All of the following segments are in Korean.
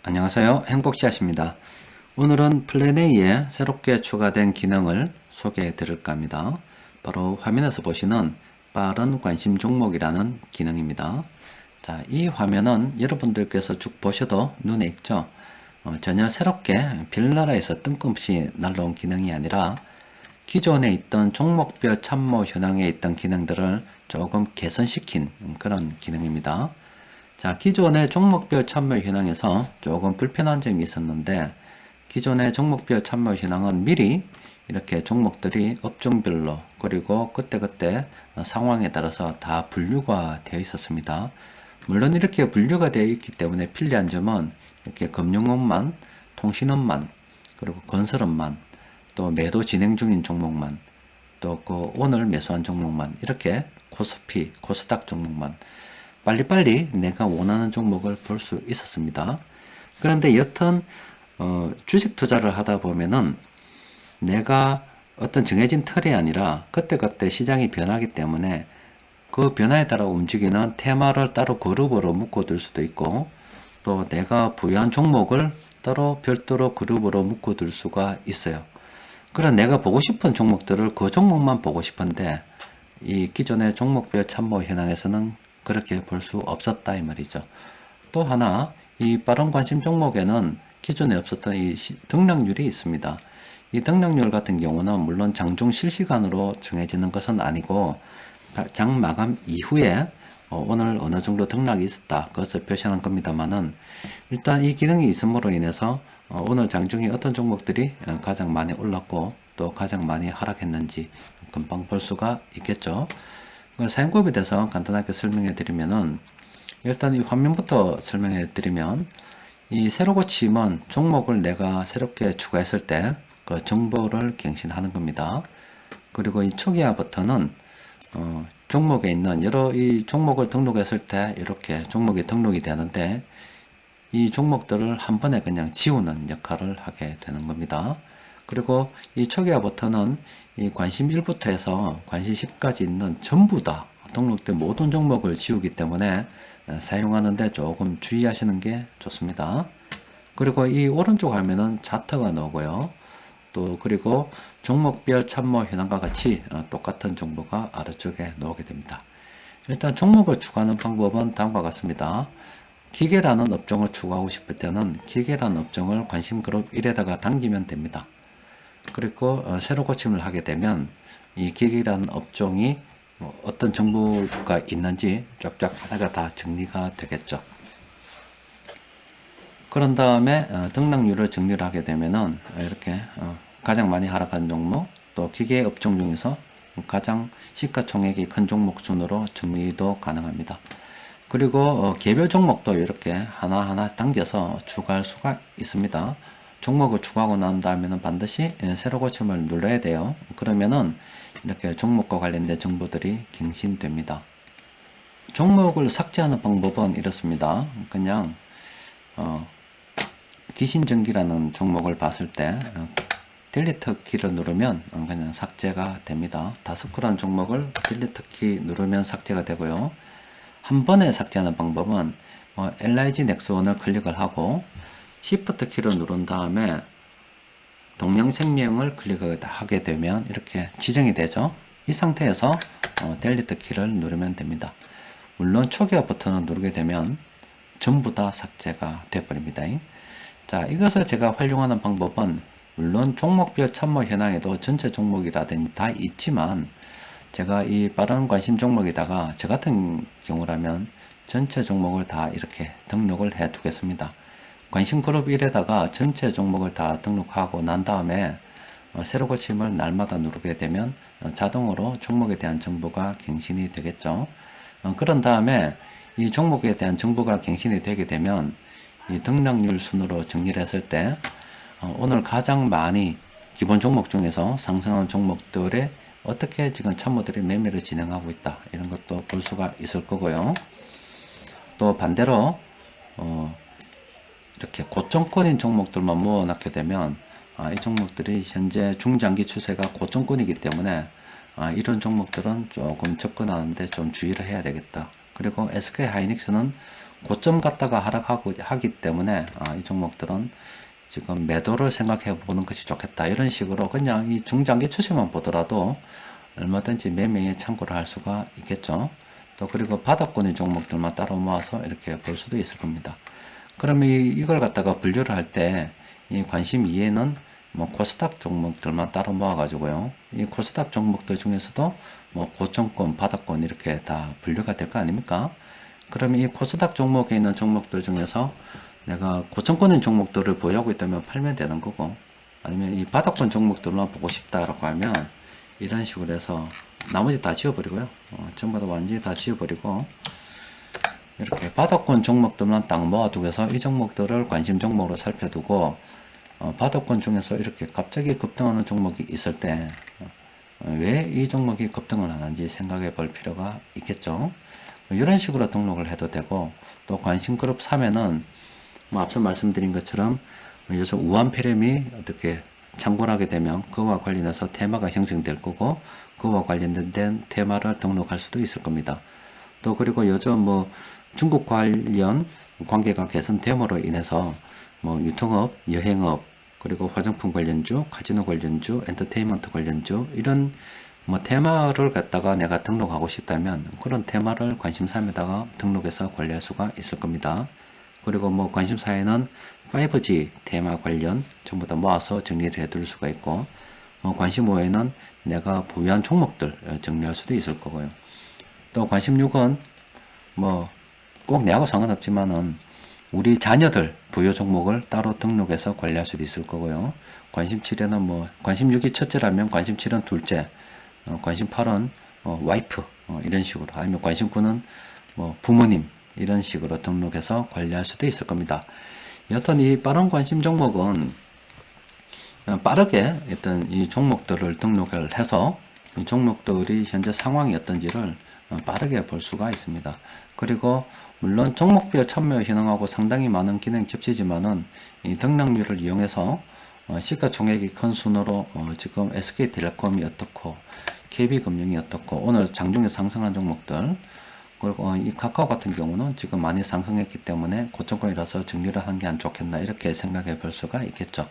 안녕하세요. 행복씨앗입니다. 오늘은 플랜 A에 새롭게 추가된 기능을 소개해 드릴까 합니다. 바로 화면에서 보시는 빠른 관심 종목이라는 기능입니다. 자, 이 화면은 여러분들께서 쭉 보셔도 눈에 익죠? 전혀 새롭게 별나라에서 뜬금없이 날라온 기능이 아니라 기존에 있던 종목별 참모 현황에 있던 기능들을 조금 개선시킨 그런 기능입니다. 자, 기존의 종목별 참여 현황에서 조금 불편한 점이 있었는데, 기존의 종목별 참여 현황은 미리 이렇게 종목들이 업종별로 그리고 그때그때 상황에 따라서 다 분류가 되어 있었습니다. 물론 이렇게 분류가 되어 있기 때문에 편리한 점은 이렇게 금융업만, 통신업만, 그리고 건설업만, 또 매도 진행 중인 종목만, 또 그 오늘 매수한 종목만, 이렇게 코스피, 코스닥 종목만 빨리빨리 내가 원하는 종목을 볼 수 있었습니다. 그런데 여튼 주식 투자를 하다 보면은 내가 어떤 정해진 틀이 아니라 그때그때 시장이 변하기 때문에 그 변화에 따라 움직이는 테마를 따로 그룹으로 묶어둘 수도 있고, 또 내가 부여한 종목을 따로 별도로 그룹으로 묶어둘 수가 있어요. 그럼 내가 보고 싶은 종목들을 그 종목만 보고 싶은데, 이 기존의 종목별 참모 현황에서는 그렇게 볼 수 없었다 이 말이죠. 또 하나, 이 빠른 관심 종목에는 기존에 없었던 이 등락률이 있습니다. 이 등락률 같은 경우는 물론 장중 실시간으로 정해지는 것은 아니고 장 마감 이후에 오늘 어느 정도 등락이 있었다, 그것을 표시하는 겁니다만은, 일단 이 기능이 있음으로 인해서 오늘 장중에 어떤 종목들이 가장 많이 올랐고 또 가장 많이 하락했는지 금방 볼 수가 있겠죠. 사용법에 대해서 간단하게 설명해 드리면은, 일단 이 화면부터 설명해 드리면, 이 새로 고침은 종목을 내가 새롭게 추가했을 때 그 정보를 갱신하는 겁니다. 그리고 이 초기화 버튼은 종목에 있는 여러 이 종목을 등록했을 때 이렇게 종목이 등록이 되는데, 이 종목들을 한 번에 그냥 지우는 역할을 하게 되는 겁니다. 그리고 이 초기화 버튼은 이 관심 1부터 해서 관심 10까지 있는 전부 다 등록된 모든 종목을 지우기 때문에 사용하는데 조금 주의하시는 게 좋습니다. 그리고 이 오른쪽 화면은 차트가 나오고요. 또 그리고 종목별 참모 현황과 같이 똑같은 정보가 아래쪽에 나오게 됩니다. 일단 종목을 추가하는 방법은 다음과 같습니다. 기계라는 업종을 추가하고 싶을 때는 기계라는 업종을 관심 그룹 1에다가 당기면 됩니다. 그리고 새로 고침을 하게 되면 이 기계라는 업종이 어떤 정보가 있는지 쫙쫙 하나가 다 정리가 되겠죠. 그런 다음에 등락률을 정리를 하게 되면은 이렇게 가장 많이 하락한 종목, 또 기계 업종 중에서 가장 시가총액이 큰 종목 순으로 정리도 가능합니다. 그리고 개별 종목도 이렇게 하나하나 당겨서 추가할 수가 있습니다. 종목을 추가하고 난 다음에는 반드시 새로 고침을 눌러야 돼요. 그러면은 이렇게 종목과 관련된 정보들이 갱신됩니다. 종목을 삭제하는 방법은 이렇습니다. 그냥 기신전기라는 종목을 봤을 때 딜리트 키를 누르면 그냥 삭제가 됩니다. 다스크라는 종목을 딜리트 키 누르면 삭제가 되고요. 한 번에 삭제하는 방법은 LIG 넥스원을 클릭을 하고 Shift 키를 누른 다음에 동양생명을 클릭하게 되면 이렇게 지정이 되죠. 이 상태에서 델리트 키를 누르면 됩니다. 물론 초기화 버튼을 누르게 되면 전부 다 삭제가 되어버립니다. 자, 이것을 제가 활용하는 방법은 물론 종목별 참모 현황에도 전체 종목이라든지 다 있지만, 제가 이 빠른 관심 종목에다가 저 같은 경우라면 전체 종목을 다 이렇게 등록을 해 두겠습니다. 관심 그룹 1에다가 전체 종목을 다 등록하고 난 다음에 새로 고침을 날마다 누르게 되면 자동으로 종목에 대한 정보가 갱신이 되겠죠. 그런 다음에 이 종목에 대한 정보가 갱신이 되게 되면 이 등락률 순으로 정리를 했을 때 오늘 가장 많이 기본 종목 중에서 상승하는 종목들에 어떻게 지금 참모들이 매매를 진행하고 있다, 이런 것도 볼 수가 있을 거고요. 또 반대로 이렇게 고점권인 종목들만 모아놓게 되면 이 종목들이 현재 중장기 추세가 고점권이기 때문에 이런 종목들은 조금 접근하는데 좀 주의를 해야 되겠다. 그리고 SK 하이닉스는 고점 갔다가 하락하고 하기 때문에 이 종목들은 지금 매도를 생각해 보는 것이 좋겠다. 이런 식으로 그냥 이 중장기 추세만 보더라도 얼마든지 매매에 참고를 할 수가 있겠죠. 또 그리고 바닥권의 종목들만 따로 모아서 이렇게 볼 수도 있을 겁니다. 그러면 이걸 갖다가 분류를 할 때 이 관심 2에는 뭐 코스닥 종목들만 따로 모아가지고요. 이 코스닥 종목들 중에서도 뭐 고점권, 바닥권 이렇게 다 분류가 될 거 아닙니까? 그러면 이 코스닥 종목에 있는 종목들 중에서 내가 고점권인 종목들을 보유하고 있다면 팔면 되는 거고, 아니면 이 바닥권 종목들만 보고 싶다라고 하면 이런 식으로 해서 나머지 다 지워버리고요. 전부 다 완전히 다 지워버리고 이렇게 바닥권 종목들만 딱 모아두고서 이 종목들을 관심 종목으로 살펴두고 바닥권 중에서 이렇게 갑자기 급등하는 종목이 있을 때 왜 이 종목이 급등을 하는지 생각해 볼 필요가 있겠죠. 이런 식으로 등록을 해도 되고, 또 관심 그룹 3에는 뭐 앞서 말씀드린 것처럼 요새 우한폐렴이 어떻게 참고를 하게 되면 그와 관련해서 테마가 형성될 거고, 그와 관련된 테마를 등록할 수도 있을 겁니다. 또 그리고 요즘 뭐 중국 관련 관계가 개선됨으로 인해서 뭐 유통업, 여행업, 그리고 화장품 관련주, 카지노 관련주, 엔터테인먼트 관련주 이런 뭐 테마를 갖다가 내가 등록하고 싶다면 그런 테마를 관심사에다가 등록해서 관리할 수가 있을 겁니다. 그리고 뭐 관심사에는 5G 테마 관련 전부 다 모아서 정리를 해둘 수가 있고, 관심 5에는 내가 부유한 종목들 정리할 수도 있을 거고요. 또 관심 6은 뭐 꼭 내하고 상관없지만은 우리 자녀들 부여 종목을 따로 등록해서 관리할 수도 있을 거고요. 관심 7에는 뭐 관심 6이 첫째라면 관심 7은 둘째, 관심 8은 와이프 이런 식으로, 아니면 관심 9는 뭐 부모님 이런 식으로 등록해서 관리할 수도 있을 겁니다. 여튼 이 빠른 관심 종목은 빠르게 어떤 이 종목들을 등록을 해서 이 종목들이 현재 상황이 어떤지를 빠르게 볼 수가 있습니다. 그리고 물론 종목별 참여 현황하고 상당히 많은 기능이 겹치지만은 이 등락률을 이용해서 시가총액이 큰 순으로 지금 SK텔레콤이 어떻고 KB금융이 어떻고 오늘 장중에 상승한 종목들, 그리고 이 카카오 같은 경우는 지금 많이 상승했기 때문에 고점권이라서 정리를 하는 게 안 좋겠나 이렇게 생각해 볼 수가 있겠죠.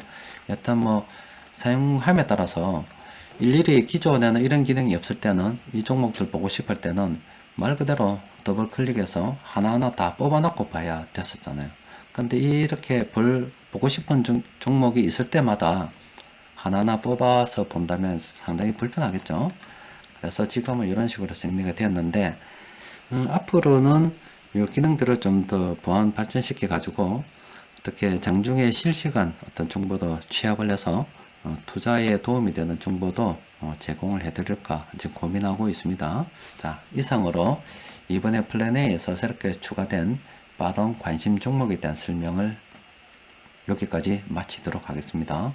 여튼 뭐 사용함에 따라서 일일이 기존에는 이런 기능이 없을 때는 이 종목들 보고 싶을 때는 말 그대로 더블 클릭해서 하나하나 다 뽑아놓고 봐야 됐었잖아요. 근데 이렇게 보고 싶은 종목이 있을 때마다 하나하나 뽑아서 본다면 상당히 불편하겠죠. 그래서 지금은 이런 식으로 정리가 되었는데, 앞으로는 이 기능들을 좀 더 보완 발전시켜 가지고 어떻게 장중에 실시간 어떤 정보도 취합을 해서 투자에 도움이 되는 정보도 제공을 해드릴까 지금 고민하고 있습니다. 자, 이상으로 이번에 플랜 A에서 새롭게 추가된 빠른 관심 종목에 대한 설명을 여기까지 마치도록 하겠습니다.